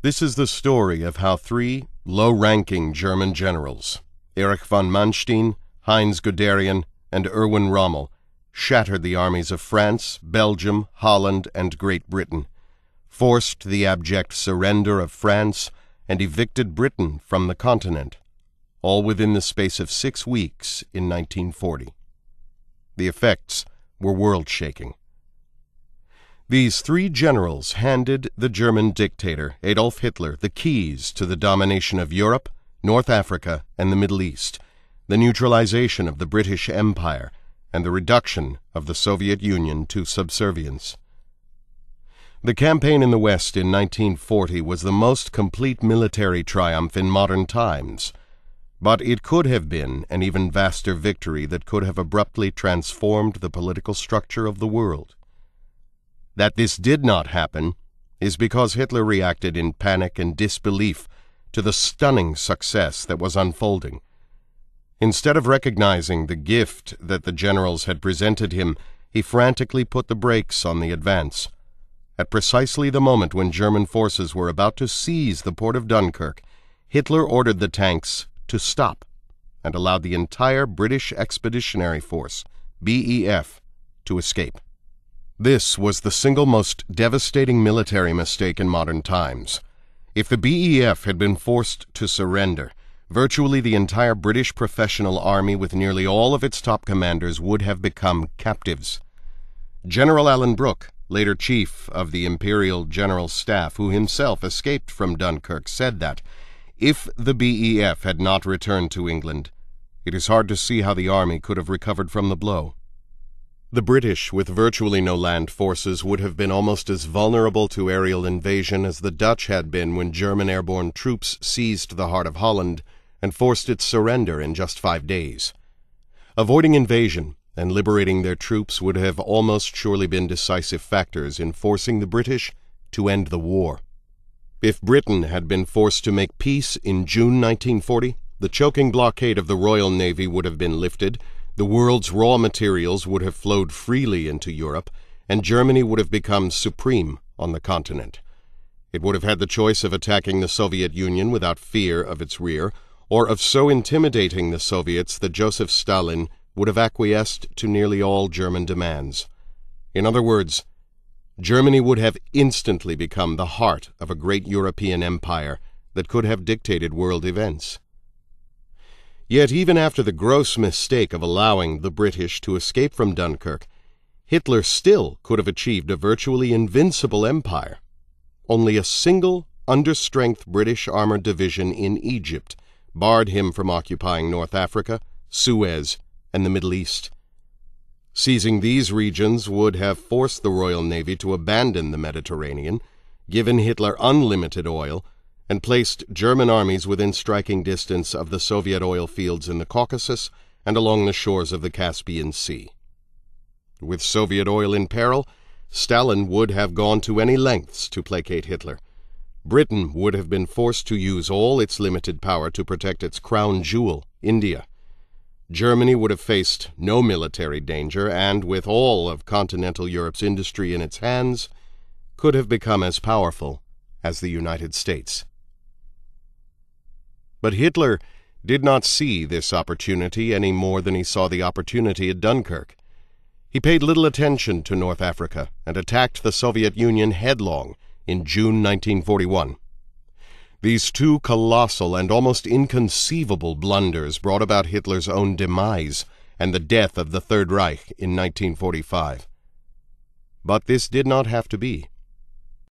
This is the story of how three low-ranking German generals, Erich von Manstein, Heinz Guderian, and Erwin Rommel, shattered the armies of France, Belgium, Holland, and Great Britain, forced the abject surrender of France, and evicted Britain from the continent, all within the space of 6 weeks in 1940. The effects were world-shaking. These three generals handed the German dictator, Adolf Hitler, the keys to the domination of Europe, North Africa, and the Middle East, the neutralization of the British Empire, and the reduction of the Soviet Union to subservience. The campaign in the West in 1940 was the most complete military triumph in modern times, but it could have been an even vaster victory that could have abruptly transformed the political structure of the world. That this did not happen is because Hitler reacted in panic and disbelief to the stunning success that was unfolding. Instead of recognizing the gift that the generals had presented him, he frantically put the brakes on the advance. At precisely the moment when German forces were about to seize the port of Dunkirk, Hitler ordered the tanks to stop and allowed the entire British Expeditionary Force, BEF, to escape. This was the single most devastating military mistake in modern times. If the BEF had been forced to surrender, virtually the entire British professional army with nearly all of its top commanders would have become captives. General Alan Brooke, later chief of the Imperial General Staff, who himself escaped from Dunkirk, said that, if the BEF had not returned to England, it is hard to see how the army could have recovered from the blow. The British, with virtually no land forces, would have been almost as vulnerable to aerial invasion as the Dutch had been when German airborne troops seized the heart of Holland and forced its surrender in just 5 days. Avoiding invasion and liberating their troops would have almost surely been decisive factors in forcing the British to end the war. If Britain had been forced to make peace in June 1940, the choking blockade of the Royal Navy would have been lifted, the world's raw materials would have flowed freely into Europe, and Germany would have become supreme on the continent. It would have had the choice of attacking the Soviet Union without fear of its rear, or of so intimidating the Soviets that Joseph Stalin would have acquiesced to nearly all German demands. In other words, Germany would have instantly become the heart of a great European empire that could have dictated world events. Yet even after the gross mistake of allowing the British to escape from Dunkirk, Hitler still could have achieved a virtually invincible empire. Only a single understrength British armored division in Egypt barred him from occupying North Africa, Suez, and the Middle East. Seizing these regions would have forced the Royal Navy to abandon the Mediterranean, given Hitler unlimited oil, and placed German armies within striking distance of the Soviet oil fields in the Caucasus and along the shores of the Caspian Sea. With Soviet oil in peril, Stalin would have gone to any lengths to placate Hitler. Britain would have been forced to use all its limited power to protect its crown jewel, India. Germany would have faced no military danger, and with all of continental Europe's industry in its hands, could have become as powerful as the United States. But Hitler did not see this opportunity any more than he saw the opportunity at Dunkirk. He paid little attention to North Africa and attacked the Soviet Union headlong in June 1941. These two colossal and almost inconceivable blunders brought about Hitler's own demise and the death of the Third Reich in 1945. But this did not have to be.